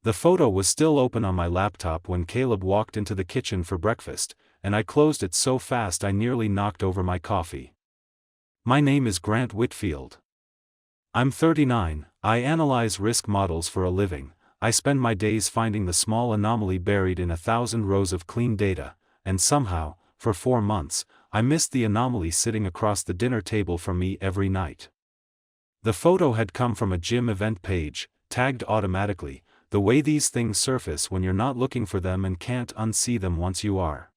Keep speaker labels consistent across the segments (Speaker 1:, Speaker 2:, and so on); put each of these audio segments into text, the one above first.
Speaker 1: The photo was still open on my laptop when Caleb walked into the kitchen for breakfast, and I closed it so fast I nearly knocked over my coffee. My name is Grant Whitfield. I'm 39, I analyze risk models for a living. I spend my days finding the small anomaly buried in 1,000 rows of clean data, and somehow, for 4 months, I missed the anomaly sitting across the dinner table from me every night. The photo had come from a gym event page, tagged automatically, the way these things surface when you're not looking for them and can't unsee them once you are.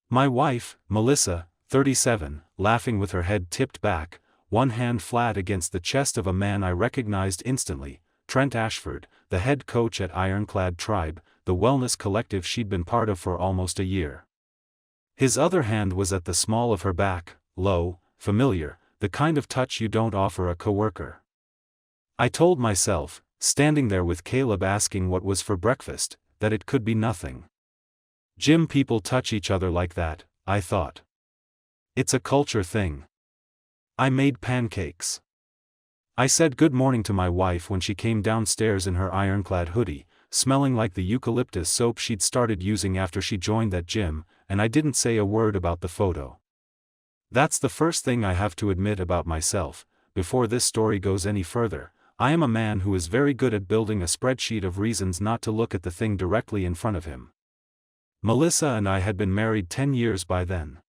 Speaker 1: My wife, Melissa, 37, laughing with her head tipped back, one hand flat against the chest of a man I recognized instantly, Trent Ashford, the head coach at Ironclad Tribe, the wellness collective she'd been part of for almost a year. His other hand was at the small of her back, low, familiar, the kind of touch you don't offer a coworker. I told myself, standing there with Caleb asking what was for breakfast, that it could be nothing. Gym people touch each other like that, I thought. It's a culture thing. I made pancakes. I said good morning to my wife when she came downstairs in her ironclad hoodie, smelling like the eucalyptus soap she'd started using after she joined that gym, and I didn't say a word about the photo. That's the first thing I have to admit about myself. Before this story goes any further, I am a man who is very good at building a spreadsheet of reasons not to look at the thing directly in front of him. Melissa and I had been married 10 years by then.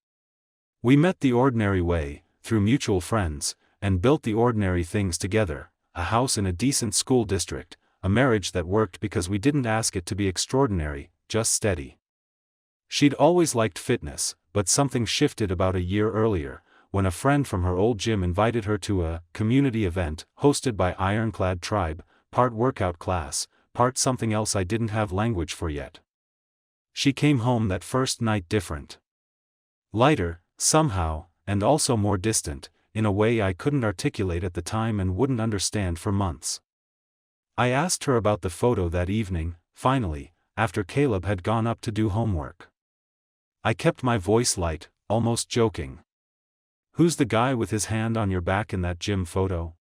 Speaker 1: We met the ordinary way, through mutual friends, and built the ordinary things together, a house in a decent school district, a marriage that worked because we didn't ask it to be extraordinary, just steady. She'd always liked fitness, but something shifted about a year earlier, when a friend from her old gym invited her to a community event hosted by Ironclad Tribe, part workout class, part something else I didn't have language for yet. She came home that first night different. Lighter, somehow, and also more distant, in a way I couldn't articulate at the time and wouldn't understand for months. I asked her about the photo that evening, finally, after Caleb had gone up to do homework. I kept my voice light, almost joking. Who's the guy with his hand on your back in that gym photo?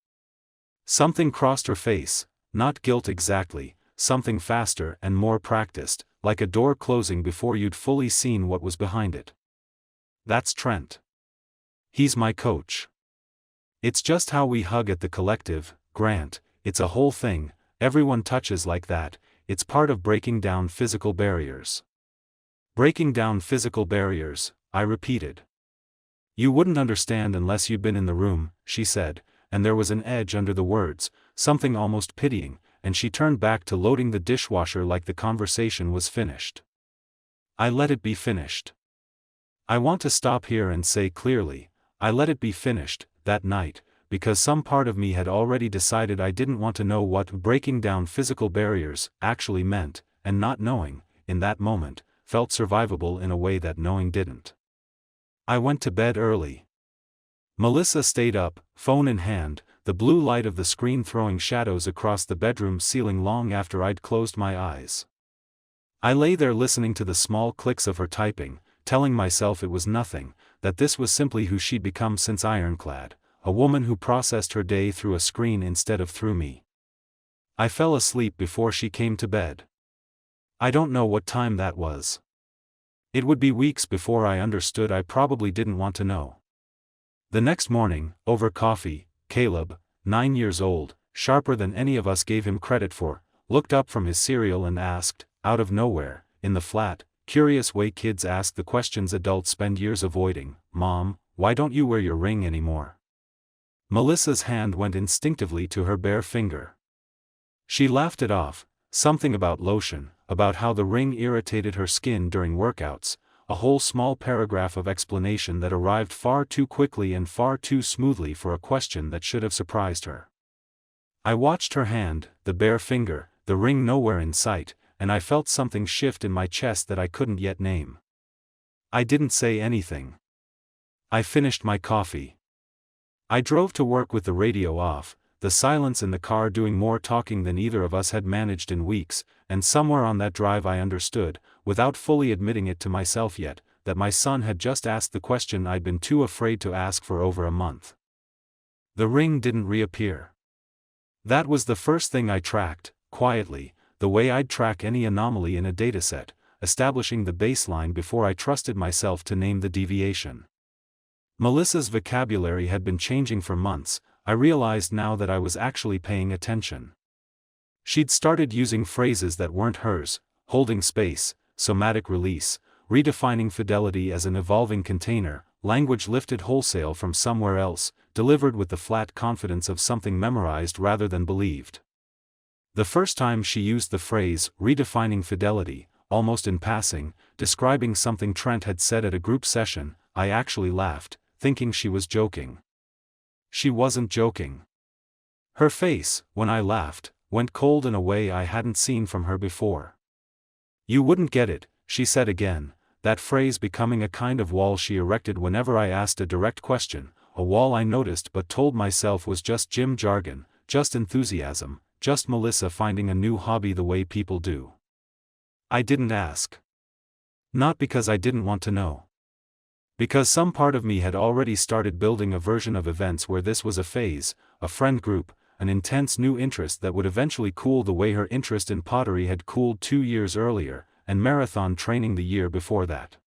Speaker 1: Something crossed her face, not guilt exactly, something faster and more practiced, like a door closing before you'd fully seen what was behind it. That's Trent. He's my coach. It's just how we hug at the collective, Grant, it's a whole thing, everyone touches like that, it's part of breaking down physical barriers. Breaking down physical barriers, I repeated. You wouldn't understand unless you'd been in the room, she said, and there was an edge under the words, something almost pitying, and she turned back to loading the dishwasher like the conversation was finished. I let it be finished. I want to stop here and say clearly, I let it be finished, that night, because some part of me had already decided I didn't want to know what breaking down physical barriers actually meant, and not knowing, in that moment, felt survivable in a way that knowing didn't. I went to bed early. Melissa stayed up, phone in hand, the blue light of the screen throwing shadows across the bedroom ceiling long after I'd closed my eyes. I lay there listening to the small clicks of her typing, telling myself it was nothing, that this was simply who she'd become since Ironclad, a woman who processed her day through a screen instead of through me. I fell asleep before she came to bed. I don't know what time that was. It would be weeks before I understood. I probably didn't want to know. The next morning, over coffee, Caleb, 9 years old, sharper than any of us gave him credit for, looked up from his cereal and asked, out of nowhere, in the flat, curious way kids ask the questions adults spend years avoiding, "Mom, why don't you wear your ring anymore?" Melissa's hand went instinctively to her bare finger. She laughed it off, something about lotion, about how the ring irritated her skin during workouts, a whole small paragraph of explanation that arrived far too quickly and far too smoothly for a question that should have surprised her. I watched her hand, the bare finger, the ring nowhere in sight, and I felt something shift in my chest that I couldn't yet name. I didn't say anything. I finished my coffee. I drove to work with the radio off, the silence in the car doing more talking than either of us had managed in weeks, and somewhere on that drive I understood, without fully admitting it to myself yet, that my son had just asked the question I'd been too afraid to ask for over a month. The ring didn't reappear. That was the first thing I tracked, quietly, the way I'd track any anomaly in a dataset, establishing the baseline before I trusted myself to name the deviation. Melissa's vocabulary had been changing for months. I realized now that I was actually paying attention. She'd started using phrases that weren't hers: holding space, somatic release, redefining fidelity as an evolving container, language lifted wholesale from somewhere else, delivered with the flat confidence of something memorized rather than believed. The first time she used the phrase, redefining fidelity, almost in passing, describing something Trent had said at a group session, I actually laughed, thinking she was joking. She wasn't joking. Her face, when I laughed, went cold in a way I hadn't seen from her before. "You wouldn't get it," she said again, that phrase becoming a kind of wall she erected whenever I asked a direct question, a wall I noticed but told myself was just gym jargon, just enthusiasm, just Melissa finding a new hobby the way people do. I didn't ask. Not because I didn't want to know. Because some part of me had already started building a version of events where this was a phase, a friend group, an intense new interest that would eventually cool the way her interest in pottery had cooled 2 years earlier, and marathon training the year before that.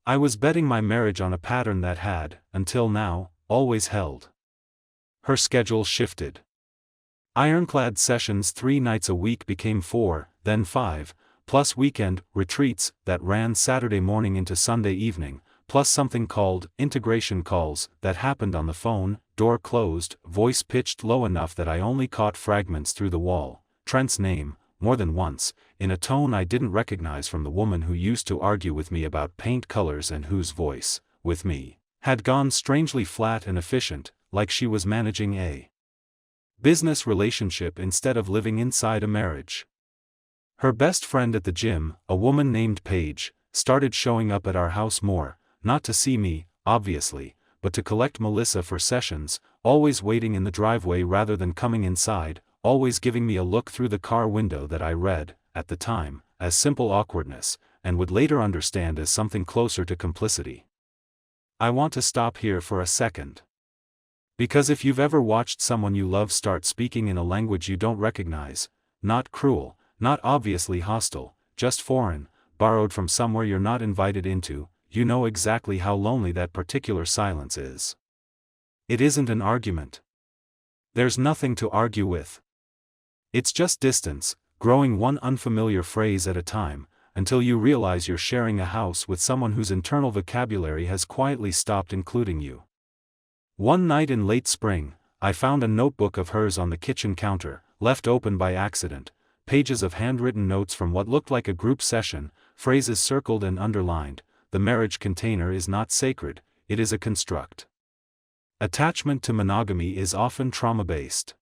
Speaker 1: I was betting my marriage on a pattern that had, until now, always held. Her schedule shifted. Ironclad sessions 3 nights a week became 4, then 5, plus weekend retreats that ran Saturday morning into Sunday evening, plus something called integration calls that happened on the phone, door closed, voice pitched low enough that I only caught fragments through the wall, Trent's name, more than once, in a tone I didn't recognize from the woman who used to argue with me about paint colors and whose voice, with me, had gone strangely flat and efficient, like she was managing a business relationship instead of living inside a marriage. Her best friend at the gym, a woman named Paige, started showing up at our house more, not to see me, obviously, but to collect Melissa for sessions, always waiting in the driveway rather than coming inside, always giving me a look through the car window that I read, at the time, as simple awkwardness, and would later understand as something closer to complicity. I want to stop here for a second. Because if you've ever watched someone you love start speaking in a language you don't recognize, not cruel, not obviously hostile, just foreign, borrowed from somewhere you're not invited into, you know exactly how lonely that particular silence is. It isn't an argument. There's nothing to argue with. It's just distance, growing one unfamiliar phrase at a time, until you realize you're sharing a house with someone whose internal vocabulary has quietly stopped including you. One night in late spring, I found a notebook of hers on the kitchen counter, left open by accident, pages of handwritten notes from what looked like a group session, phrases circled and underlined. The marriage container is not sacred, it is a construct. Attachment to monogamy is often trauma-based.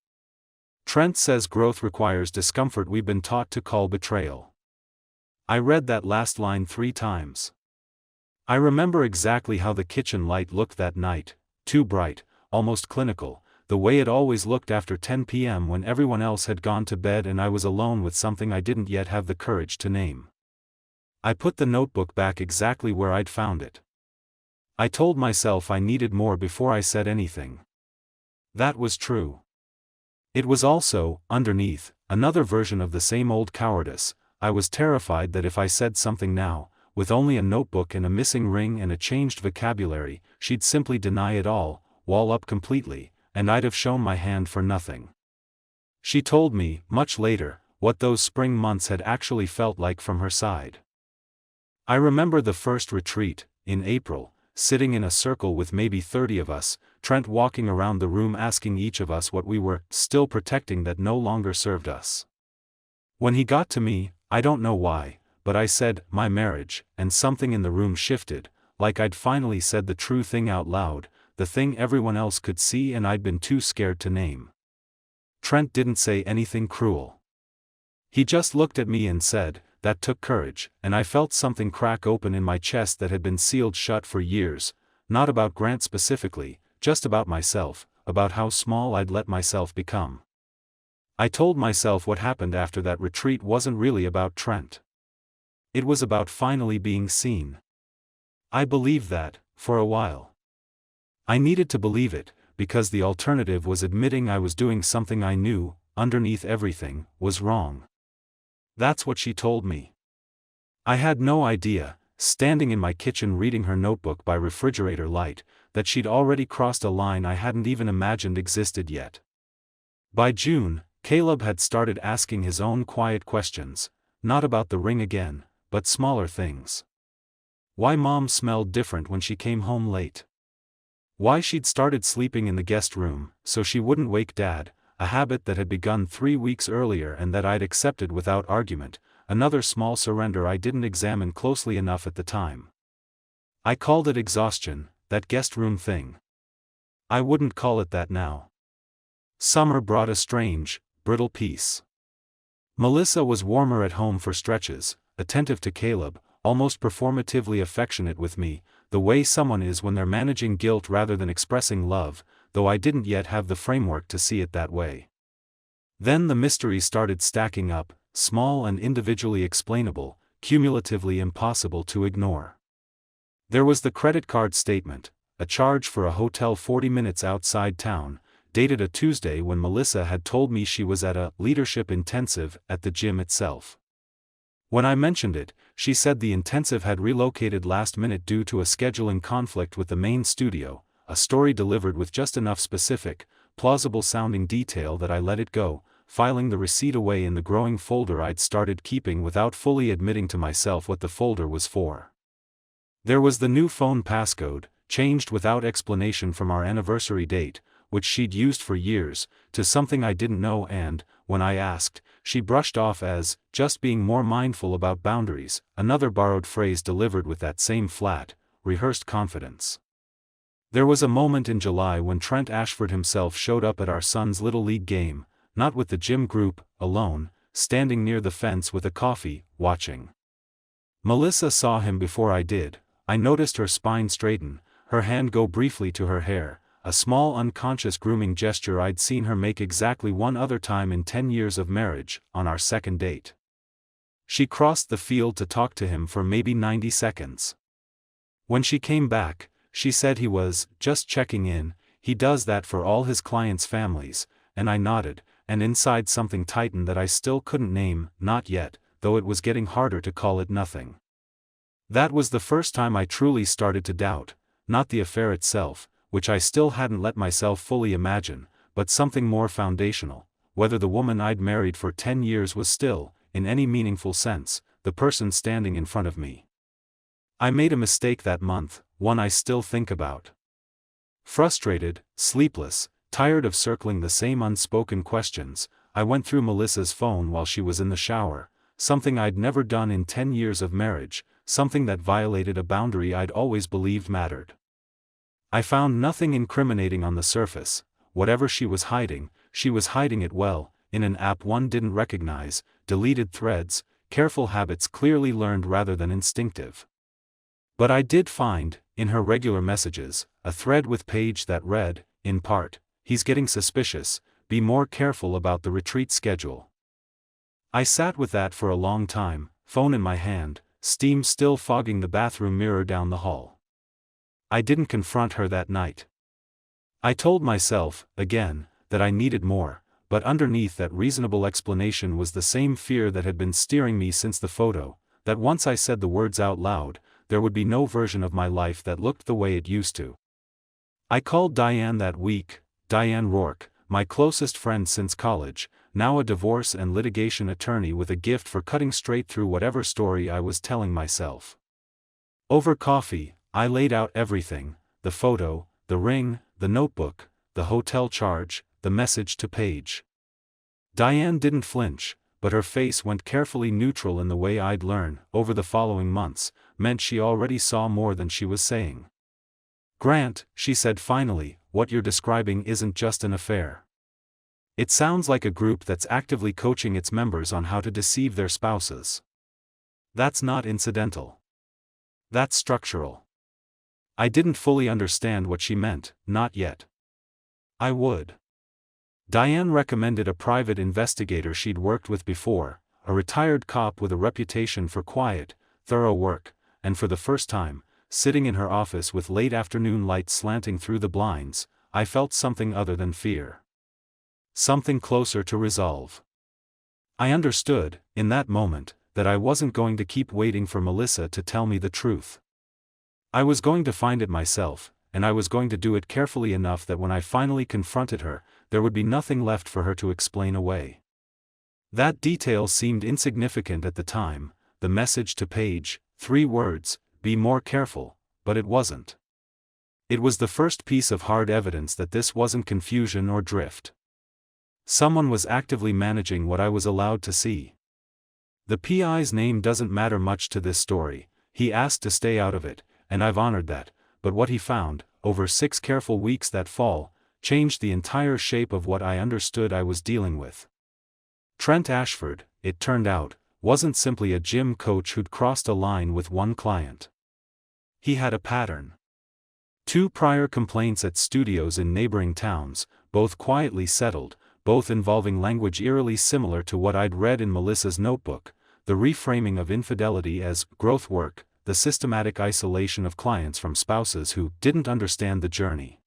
Speaker 1: Trent says growth requires discomfort we've been taught to call betrayal. I read that last line 3 times. I remember exactly how the kitchen light looked that night, too bright, almost clinical, the way it always looked after 10 p.m. when everyone else had gone to bed and I was alone with something I didn't yet have the courage to name. I put the notebook back exactly where I'd found it. I told myself I needed more before I said anything. That was true. It was also, underneath, another version of the same old cowardice. I was terrified that if I said something now, with only a notebook and a missing ring and a changed vocabulary, she'd simply deny it all, wall up completely, and I'd have shown my hand for nothing. She told me, much later, what those spring months had actually felt like from her side. I remember the first retreat, in April, sitting in a circle with maybe 30 of us, Trent walking around the room asking each of us what we were still protecting that no longer served us. When he got to me, I don't know why, but I said, my marriage, and something in the room shifted, like I'd finally said the true thing out loud, the thing everyone else could see and I'd been too scared to name. Trent didn't say anything cruel. He just looked at me and said, that took courage, and I felt something crack open in my chest that had been sealed shut for years, not about Grant specifically, just about myself, about how small I'd let myself become. I told myself what happened after that retreat wasn't really about Trent. It was about finally being seen. I believed that, for a while. I needed to believe it, because the alternative was admitting I was doing something I knew, underneath everything, was wrong. That's what she told me. I had no idea, standing in my kitchen reading her notebook by refrigerator light, that she'd already crossed a line I hadn't even imagined existed yet. By June, Caleb had started asking his own quiet questions, not about the ring again, but smaller things. Why Mom smelled different when she came home late. Why she'd started sleeping in the guest room, so she wouldn't wake Dad, a habit that had begun 3 weeks earlier and that I'd accepted without argument, another small surrender I didn't examine closely enough at the time. I called it exhaustion, that guest room thing. I wouldn't call it that now. Summer brought a strange, brittle peace. Melissa was warmer at home for stretches, attentive to Caleb, almost performatively affectionate with me, the way someone is when they're managing guilt rather than expressing love, though I didn't yet have the framework to see it that way. Then the mysteries started stacking up, small and individually explainable, cumulatively impossible to ignore. There was the credit card statement, a charge for a hotel 40 minutes outside town, dated a Tuesday when Melissa had told me she was at a leadership intensive at the gym itself. When I mentioned it, she said the intensive had relocated last minute due to a scheduling conflict with the main studio, a story delivered with just enough specific, plausible-sounding detail that I let it go, filing the receipt away in the growing folder I'd started keeping without fully admitting to myself what the folder was for. There was the new phone passcode, changed without explanation from our anniversary date, which she'd used for years, to something I didn't know and, when I asked, she brushed off as, just being more mindful about boundaries, another borrowed phrase delivered with that same flat, rehearsed confidence. There was a moment in July when Trent Ashford himself showed up at our son's Little League game, not with the gym group, alone, standing near the fence with a coffee, watching. Melissa saw him before I did. I noticed her spine straighten, her hand go briefly to her hair, a small unconscious grooming gesture I'd seen her make exactly one other time in 10 years of marriage, on our second date. She crossed the field to talk to him for maybe 90 seconds. When she came back, she said he was just checking in. He does that for all his clients' families, and I nodded, and inside something tightened that I still couldn't name, not yet, though it was getting harder to call it nothing. That was the first time I truly started to doubt, not the affair itself, which I still hadn't let myself fully imagine, but something more foundational, whether the woman I'd married for 10 years was still, in any meaningful sense, the person standing in front of me. I made a mistake that month, one I still think about. Frustrated, sleepless, tired of circling the same unspoken questions, I went through Melissa's phone while she was in the shower, something I'd never done in 10 years of marriage, something that violated a boundary I'd always believed mattered. I found nothing incriminating on the surface. Whatever she was hiding it well, in an app one didn't recognize, deleted threads, careful habits clearly learned rather than instinctive. But I did find, in her regular messages, a thread with page that read, in part, "He's getting suspicious, be more careful about the retreat schedule." I sat with that for a long time, phone in my hand, steam still fogging the bathroom mirror down the hall. I didn't confront her that night. I told myself, again, that I needed more, but underneath that reasonable explanation was the same fear that had been steering me since the photo, that once I said the words out loud, there would be no version of my life that looked the way it used to. I called Diane that week, Diane Rourke, my closest friend since college, now a divorce and litigation attorney with a gift for cutting straight through whatever story I was telling myself. Over coffee, I laid out everything, the photo, the ring, the notebook, the hotel charge, the message to Paige. Diane didn't flinch, but her face went carefully neutral in the way I'd learn, over the following months, meant she already saw more than she was saying. "Grant," she said finally, "what you're describing isn't just an affair. It sounds like a group that's actively coaching its members on how to deceive their spouses. That's not incidental. That's structural." I didn't fully understand what she meant, not yet. I would. Diane recommended a private investigator she'd worked with before, a retired cop with a reputation for quiet, thorough work, and for the first time, sitting in her office with late afternoon light slanting through the blinds, I felt something other than fear. Something closer to resolve. I understood, in that moment, that I wasn't going to keep waiting for Melissa to tell me the truth. I was going to find it myself, and I was going to do it carefully enough that when I finally confronted her, there would be nothing left for her to explain away. That detail seemed insignificant at the time, the message to Paige, 3 words, "Be more careful," but it wasn't. It was the first piece of hard evidence that this wasn't confusion or drift. Someone was actively managing what I was allowed to see. The PI's name doesn't matter much to this story. He asked to stay out of it, and I've honored that, but what he found, over 6 careful weeks that fall, changed the entire shape of what I understood I was dealing with. Trent Ashford, it turned out, wasn't simply a gym coach who'd crossed a line with one client. He had a pattern. 2 prior complaints at studios in neighboring towns, both quietly settled, both involving language eerily similar to what I'd read in Melissa's notebook, the reframing of infidelity as growth work, the systematic isolation of clients from spouses who didn't understand the journey.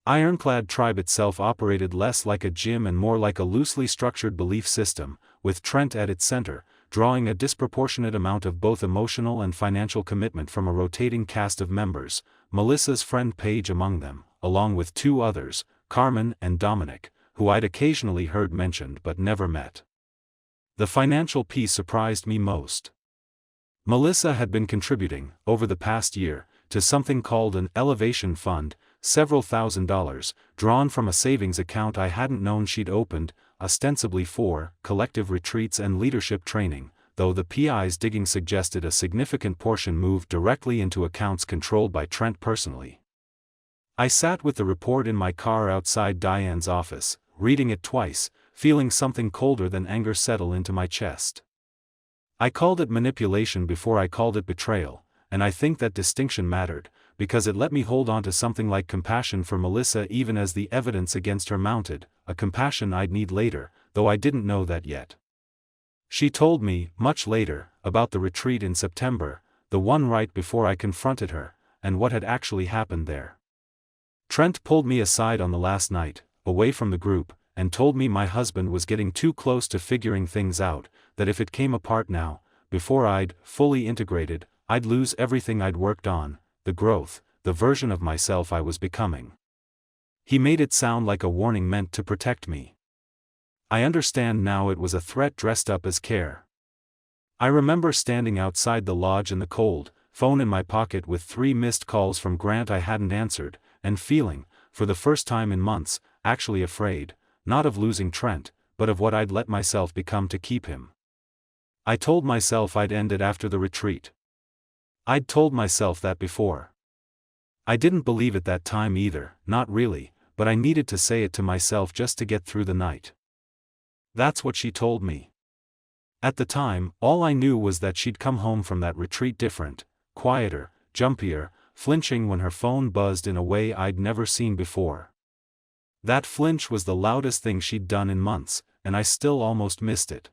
Speaker 1: Ironclad Tribe itself operated less like a gym and more like a loosely structured belief system, with Trent at its center, drawing a disproportionate amount of both emotional and financial commitment from a rotating cast of members, Melissa's friend Paige among them, along with 2 others, Carmen and Dominic, who I'd occasionally heard mentioned but never met. The financial piece surprised me most. Melissa had been contributing, over the past year, to something called an elevation fund, several $1,000s, drawn from a savings account I hadn't known she'd opened, ostensibly for collective retreats and leadership training, though the PI's digging suggested a significant portion moved directly into accounts controlled by Trent personally. I sat with the report in my car outside Diane's office, reading it twice, feeling something colder than anger settle into my chest. I called it manipulation before I called it betrayal, and I think that distinction mattered, because it let me hold on to something like compassion for Melissa even as the evidence against her mounted, a compassion I'd need later, though I didn't know that yet. She told me, much later, about the retreat in September, the one right before I confronted her, and what had actually happened there. Trent pulled me aside on the last night, away from the group, and told me my husband was getting too close to figuring things out, that if it came apart now, before I'd fully integrated, I'd lose everything I'd worked on, the growth, the version of myself I was becoming. He made it sound like a warning meant to protect me. I understand now it was a threat dressed up as care. I remember standing outside the lodge in the cold, phone in my pocket with 3 missed calls from Grant I hadn't answered, and feeling, for the first time in months, actually afraid, not of losing Trent, but of what I'd let myself become to keep him. I told myself I'd end it after the retreat. I'd told myself that before. I didn't believe it that time either, not really, but I needed to say it to myself just to get through the night. That's what she told me. At the time, all I knew was that she'd come home from that retreat different, quieter, jumpier, flinching when her phone buzzed in a way I'd never seen before. That flinch was the loudest thing she'd done in months, and I still almost missed it.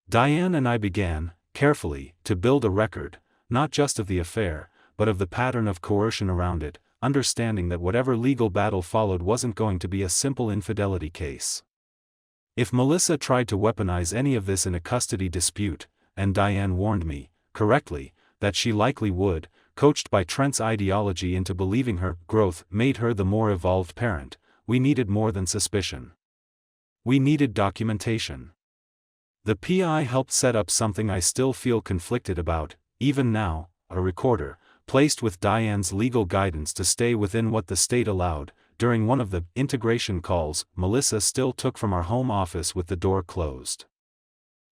Speaker 1: Diane and I began, carefully, to build a record, not just of the affair, but of the pattern of coercion around it, understanding that whatever legal battle followed wasn't going to be a simple infidelity case. If Melissa tried to weaponize any of this in a custody dispute, and Diane warned me, correctly, that she likely would, coached by Trent's ideology into believing her growth made her the more evolved parent, we needed more than suspicion. We needed documentation. The PI helped set up something I still feel conflicted about, even now, a recorder, placed with Diane's legal guidance to stay within what the state allowed. During one of the integration calls, Melissa still took from our home office with the door closed.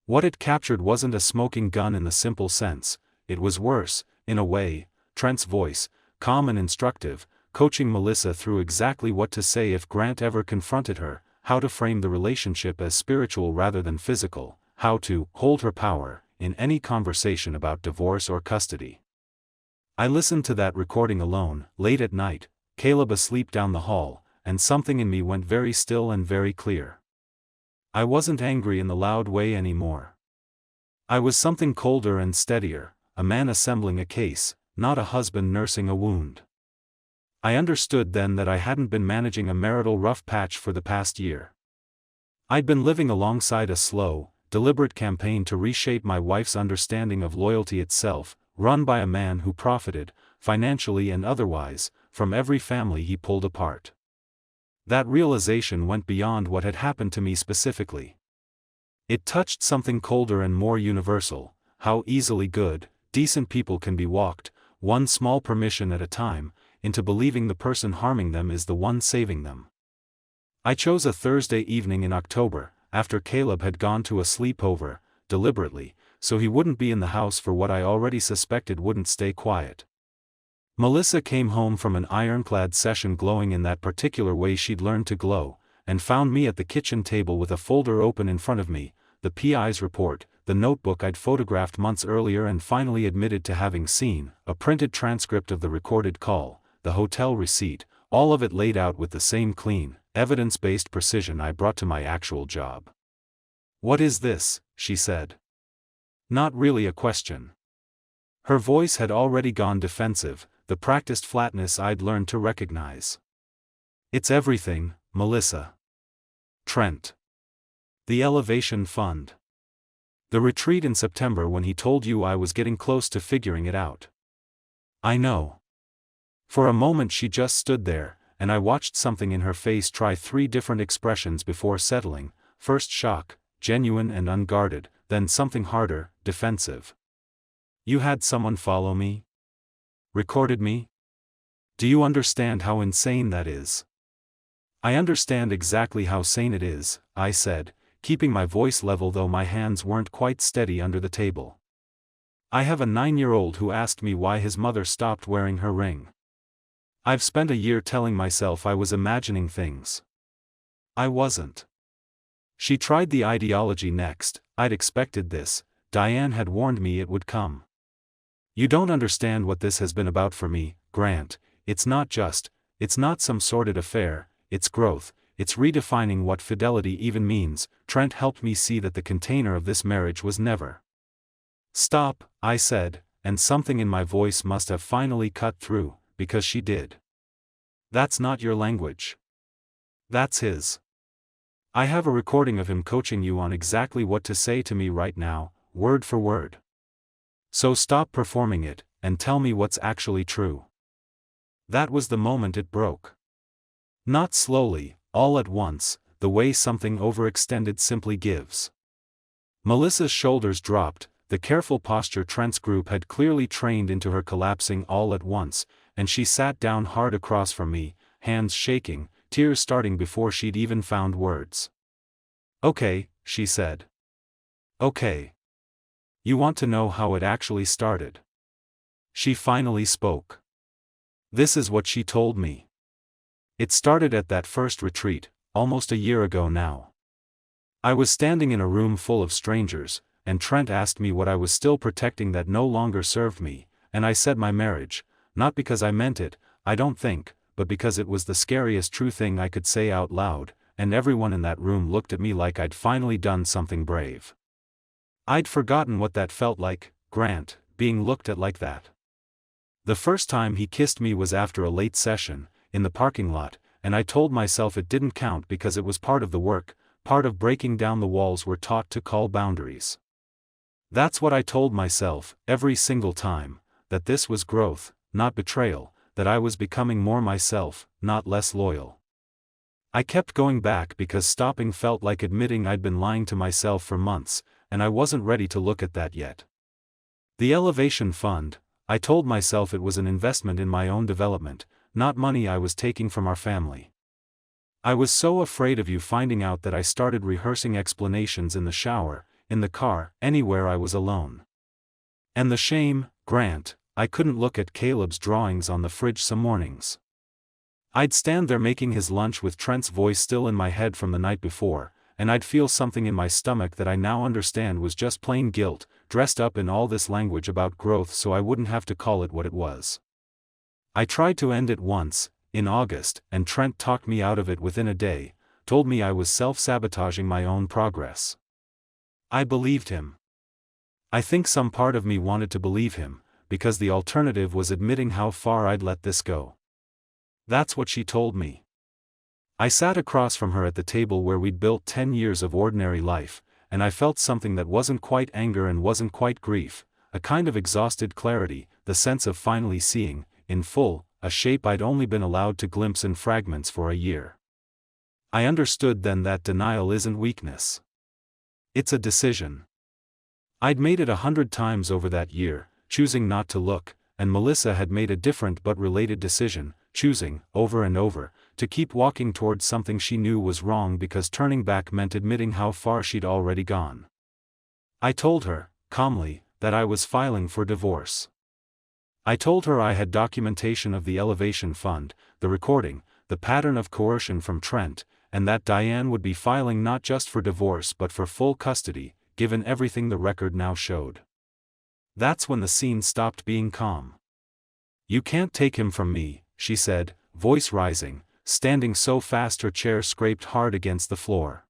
Speaker 1: What it captured wasn't a smoking gun in the simple sense, it was worse, in a way, Trent's voice, calm and instructive, coaching Melissa through exactly what to say if Grant ever confronted her, how to frame the relationship as spiritual rather than physical, how to hold her power in any conversation about divorce or custody. I listened to that recording alone, late at night, Caleb asleep down the hall, and something in me went very still and very clear. I wasn't angry in the loud way anymore. I was something colder and steadier, a man assembling a case, not a husband nursing a wound. I understood then that I hadn't been managing a marital rough patch for the past year. I'd been living alongside a slow, deliberate campaign to reshape my wife's understanding of loyalty itself, run by a man who profited, financially and otherwise, from every family he pulled apart. That realization went beyond what had happened to me specifically. It touched something colder and more universal: how easily good, decent people can be walked, one small permission at a time, into believing the person harming them is the one saving them. I chose a Thursday evening in October, after Caleb had gone to a sleepover, deliberately, so he wouldn't be in the house for what I already suspected wouldn't stay quiet. Melissa came home from an ironclad session glowing in that particular way she'd learned to glow, and found me at the kitchen table with a folder open in front of me, the PI's report, the notebook I'd photographed months earlier and finally admitted to having seen, a printed transcript of the recorded call, the hotel receipt, all of it laid out with the same clean, evidence-based precision I brought to my actual job. "What is this?" she said. Not really a question. Her voice had already gone defensive, the practiced flatness I'd learned to recognize. "It's everything, Melissa. Trent. The Elevation Fund. The retreat in September when he told you I was getting close to figuring it out." "I know." For a moment she just stood there, and I watched something in her face try 3 different expressions before settling: first shock, genuine and unguarded, then something harder, defensive. "You had someone follow me? Recorded me? Do you understand how insane that is?" "I understand exactly how sane it is," I said, keeping my voice level though my hands weren't quite steady under the table. "I have a 9-year-old who asked me why his mother stopped wearing her ring. I've spent a year telling myself I was imagining things. I wasn't." She tried the ideology next. "I'd expected this. Diane had warned me it would come. You don't understand what this has been about for me, Grant. It's not some sordid affair, it's growth, it's redefining what fidelity even means." Trent helped me see that the container of this marriage was never. "Stop," I said, and something in my voice must have finally cut through, because she did. "That's not your language. That's his. I have a recording of him coaching you on exactly what to say to me right now, word for word. So stop performing it, and tell me what's actually true." That was the moment it broke. Not slowly, all at once, the way something overextended simply gives. Melissa's shoulders dropped, the careful posture Trent's group had clearly trained into her collapsing all at once, and she sat down hard across from me, hands shaking, tears starting before she'd even found words. "Okay," she said. "Okay. You want to know how it actually started?" She finally spoke. "This is what she told me. It started at that first retreat, almost a year ago now. I was standing in a room full of strangers, and Trent asked me what I was still protecting that no longer served me, and I said my marriage, not because I meant it, I don't think, but because it was the scariest true thing I could say out loud, and everyone in that room looked at me like I'd finally done something brave. I'd forgotten what that felt like, Grant, being looked at like that. The first time he kissed me was after a late session, in the parking lot, and I told myself it didn't count because it was part of the work, part of breaking down the walls we're taught to call boundaries. That's what I told myself, every single time, that this was growth, not betrayal, that I was becoming more myself, not less loyal. I kept going back because stopping felt like admitting I'd been lying to myself for months, and I wasn't ready to look at that yet. The Elevation Fund, I told myself it was an investment in my own development, not money I was taking from our family. I was so afraid of you finding out that I started rehearsing explanations in the shower, in the car, anywhere I was alone. And the shame, Grant, I couldn't look at Caleb's drawings on the fridge some mornings. I'd stand there making his lunch with Trent's voice still in my head from the night before, and I'd feel something in my stomach that I now understand was just plain guilt, dressed up in all this language about growth so I wouldn't have to call it what it was. I tried to end it once, in August, and Trent talked me out of it within a day, told me I was self-sabotaging my own progress. I believed him. I think some part of me wanted to believe him, because the alternative was admitting how far I'd let this go. That's what she told me. I sat across from her at the table where we'd built 10 years of ordinary life, and I felt something that wasn't quite anger and wasn't quite grief, a kind of exhausted clarity, the sense of finally seeing, in full, a shape I'd only been allowed to glimpse in fragments for a year. I understood then that denial isn't weakness. It's a decision. I'd made it 100 times over that year, choosing not to look, and Melissa had made a different but related decision, choosing, over and over, to keep walking towards something she knew was wrong because turning back meant admitting how far she'd already gone. I told her, calmly, that I was filing for divorce. I told her I had documentation of the Elevation Fund, the recording, the pattern of coercion from Trent, and that Diane would be filing not just for divorce but for full custody, given everything the record now showed. That's when the scene stopped being calm. "You can't take him from me," she said, voice rising, standing so fast her chair scraped hard against the floor.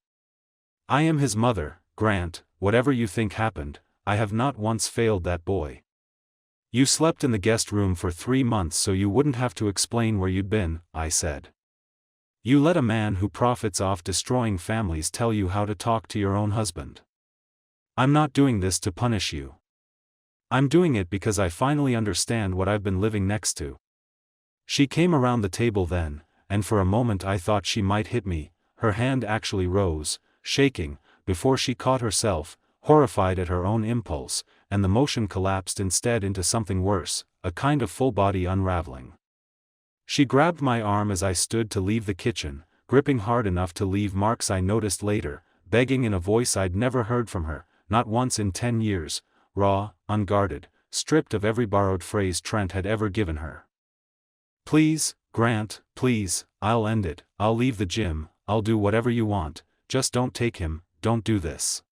Speaker 1: "I am his mother, Grant, whatever you think happened, I have not once failed that boy. You slept in the guest room for 3 months so you wouldn't have to explain where you'd been," I said. "You let a man who profits off destroying families tell you how to talk to your own husband. I'm not doing this to punish you. I'm doing it because I finally understand what I've been living next to." She came around the table then, and for a moment I thought she might hit me. Her hand actually rose, shaking, before she caught herself, horrified at her own impulse, and the motion collapsed instead into something worse, a kind of full-body unraveling. She grabbed my arm as I stood to leave the kitchen, gripping hard enough to leave marks I noticed later, begging in a voice I'd never heard from her, not once in 10 years, raw, unguarded, stripped of every borrowed phrase Trent had ever given her. "Please, Grant, please, I'll end it, I'll leave the gym, I'll do whatever you want, just don't take him, don't do this."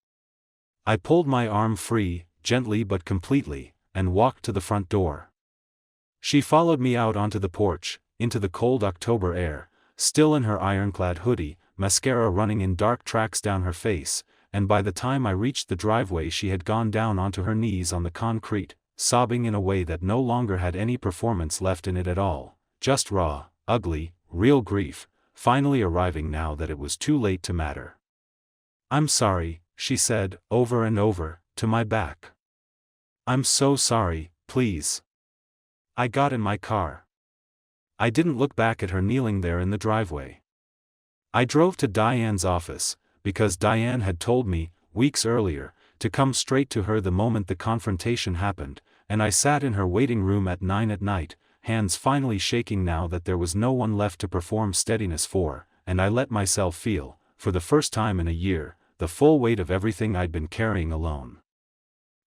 Speaker 1: I pulled my arm free, gently but completely, and walked to the front door. She followed me out onto the porch, into the cold October air, still in her ironclad hoodie, mascara running in dark tracks down her face, and by the time I reached the driveway she had gone down onto her knees on the concrete, sobbing in a way that no longer had any performance left in it at all, just raw, ugly, real grief, finally arriving now that it was too late to matter. "I'm sorry," she said, over and over, to my back. "I'm so sorry, please." I got in my car. I didn't look back at her kneeling there in the driveway. I drove to Diane's office, because Diane had told me, weeks earlier, to come straight to her the moment the confrontation happened, and I sat in her waiting room at 9 at night, hands finally shaking now that there was no one left to perform steadiness for, and I let myself feel, for the first time in a year, the full weight of everything I'd been carrying alone.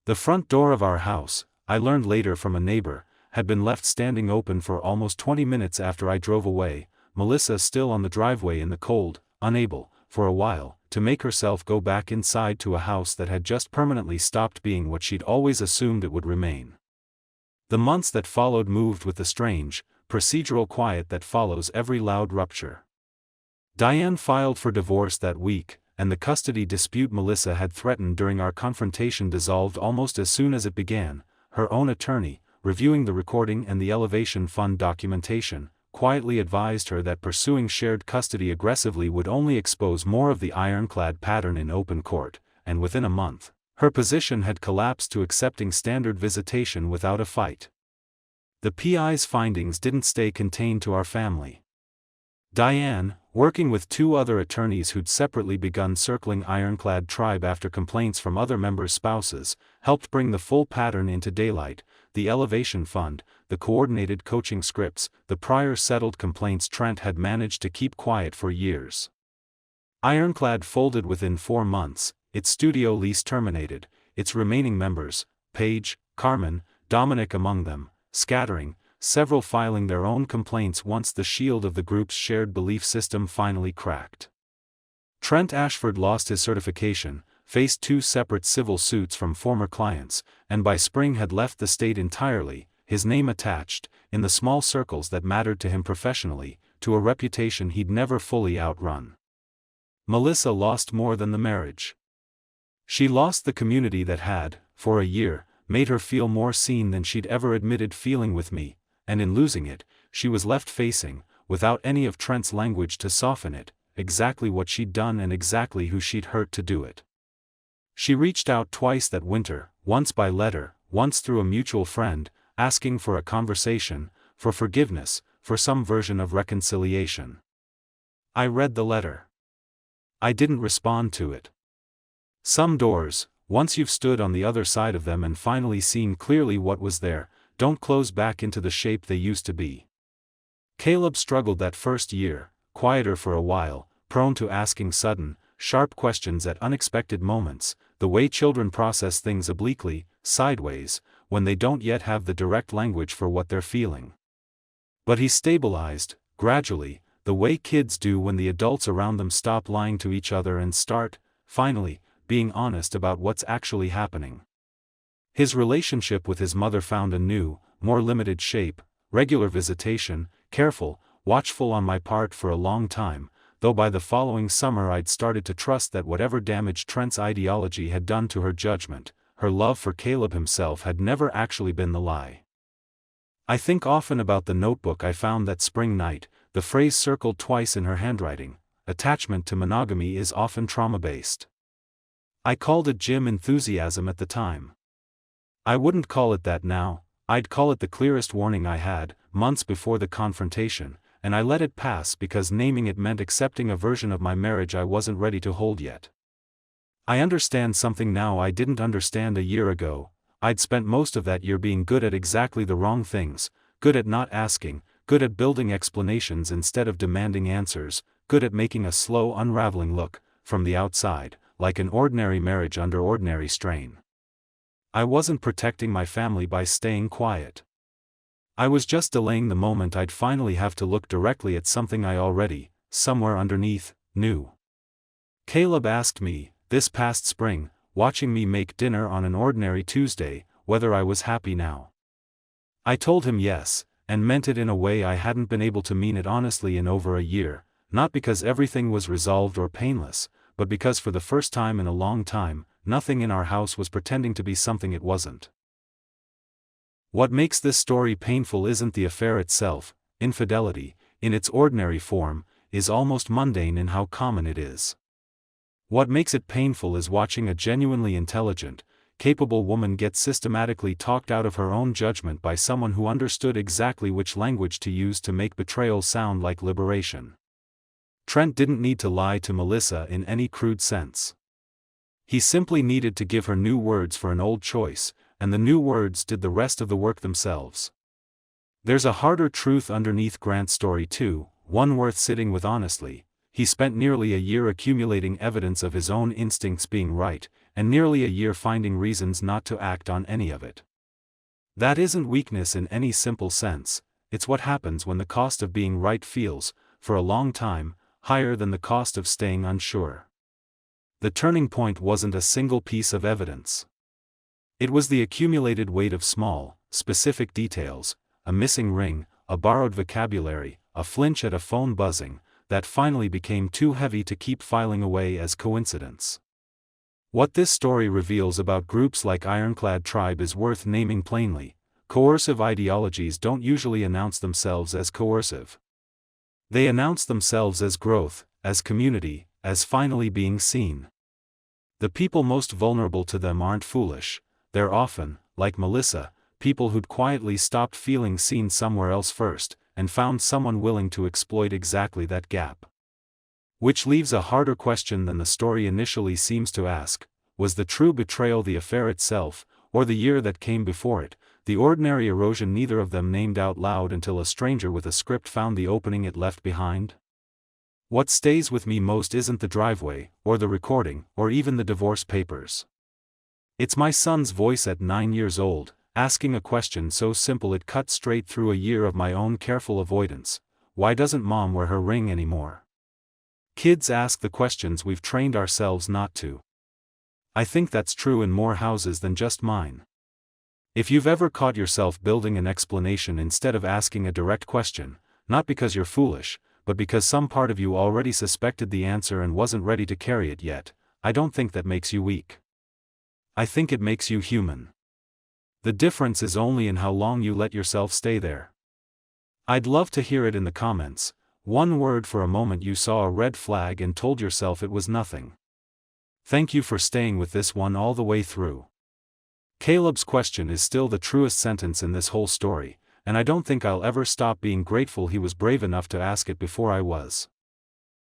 Speaker 1: The front door of our house, I learned later from a neighbor, had been left standing open for almost 20 minutes after I drove away, Melissa still on the driveway in the cold, unable, for a while, to make herself go back inside to a house that had just permanently stopped being what she'd always assumed it would remain. The months that followed moved with the strange, procedural quiet that follows every loud rupture. Diane filed for divorce that week, and the custody dispute Melissa had threatened during our confrontation dissolved almost as soon as it began. Her own attorney, reviewing the recording and the Elevation Fund documentation, quietly advised her that pursuing shared custody aggressively would only expose more of the ironclad pattern in open court, and within a month, her position had collapsed to accepting standard visitation without a fight. The PI's findings didn't stay contained to our family. Diane, working with 2 other attorneys who'd separately begun circling Ironclad Tribe after complaints from other members' spouses, helped bring the full pattern into daylight: the Elevation Fund, the coordinated coaching scripts, the prior settled complaints Trent had managed to keep quiet for years. Ironclad folded within 4 months, its studio lease terminated, its remaining members, Paige, Carmen, Dominic among them, scattering, several filing their own complaints once the shield of the group's shared belief system finally cracked. Trent Ashford lost his certification, faced 2 separate civil suits from former clients, and by spring had left the state entirely, his name attached, in the small circles that mattered to him professionally, to a reputation he'd never fully outrun. Melissa lost more than the marriage. She lost the community that had, for a year, made her feel more seen than she'd ever admitted feeling with me, and in losing it, she was left facing, without any of Trent's language to soften it, exactly what she'd done and exactly who she'd hurt to do it. She reached out twice that winter, once by letter, once through a mutual friend, asking for a conversation, for forgiveness, for some version of reconciliation. I read the letter. I didn't respond to it. Some doors, once you've stood on the other side of them and finally seen clearly what was there, don't close back into the shape they used to be. Caleb struggled that first year, quieter for a while, prone to asking sudden, sharp questions at unexpected moments, the way children process things obliquely, sideways, when they don't yet have the direct language for what they're feeling. But he stabilized, gradually, the way kids do when the adults around them stop lying to each other and start, finally, being honest about what's actually happening. His relationship with his mother found a new, more limited shape, regular visitation, careful, watchful on my part for a long time, though by the following summer I'd started to trust that whatever damage Trent's ideology had done to her judgment, her love for Caleb himself had never actually been the lie. I think often about the notebook I found that spring night, the phrase circled twice in her handwriting: attachment to monogamy is often trauma-based. I called it gym enthusiasm at the time. I wouldn't call it that now. I'd call it the clearest warning I had, months before the confrontation, and I let it pass because naming it meant accepting a version of my marriage I wasn't ready to hold yet. I understand something now I didn't understand a year ago. I'd spent most of that year being good at exactly the wrong things, good at not asking, good at building explanations instead of demanding answers, good at making a slow unraveling look, from the outside, like an ordinary marriage under ordinary strain. I wasn't protecting my family by staying quiet. I was just delaying the moment I'd finally have to look directly at something I already, somewhere underneath, knew. Caleb asked me, this past spring, watching me make dinner on an ordinary Tuesday, whether I was happy now. I told him yes, and meant it in a way I hadn't been able to mean it honestly in over a year, not because everything was resolved or painless, but because for the first time in a long time, nothing in our house was pretending to be something it wasn't. What makes this story painful isn't the affair itself. Infidelity, in its ordinary form, is almost mundane in how common it is. What makes it painful is watching a genuinely intelligent, capable woman get systematically talked out of her own judgment by someone who understood exactly which language to use to make betrayal sound like liberation. Trent didn't need to lie to Melissa in any crude sense. He simply needed to give her new words for an old choice, and the new words did the rest of the work themselves. There's a harder truth underneath Grant's story too, one worth sitting with honestly. He spent nearly a year accumulating evidence of his own instincts being right, and nearly a year finding reasons not to act on any of it. That isn't weakness in any simple sense, it's what happens when the cost of being right feels, for a long time, higher than the cost of staying unsure. The turning point wasn't a single piece of evidence. It was the accumulated weight of small, specific details, a missing ring, a borrowed vocabulary, a flinch at a phone buzzing, that finally became too heavy to keep filing away as coincidence. What this story reveals about groups like Ironclad Tribe is worth naming plainly. Coercive ideologies don't usually announce themselves as coercive. They announce themselves as growth, as community, as finally being seen. The people most vulnerable to them aren't foolish. They're often, like Melissa, people who'd quietly stopped feeling seen somewhere else first, and found someone willing to exploit exactly that gap. Which leaves a harder question than the story initially seems to ask: was the true betrayal the affair itself, or the year that came before it, the ordinary erosion neither of them named out loud until a stranger with a script found the opening it left behind? What stays with me most isn't the driveway, or the recording, or even the divorce papers. It's my son's voice at 9 years old, asking a question so simple it cut straight through a year of my own careful avoidance: why doesn't mom wear her ring anymore? Kids ask the questions we've trained ourselves not to. I think that's true in more houses than just mine. If you've ever caught yourself building an explanation instead of asking a direct question, not because you're foolish, but because some part of you already suspected the answer and wasn't ready to carry it yet, I don't think that makes you weak. I think it makes you human. The difference is only in how long you let yourself stay there. I'd love to hear it in the comments. One word for a moment you saw a red flag and told yourself it was nothing. Thank you for staying with this one all the way through. Caleb's question is still the truest sentence in this whole story, and I don't think I'll ever stop being grateful he was brave enough to ask it before I was.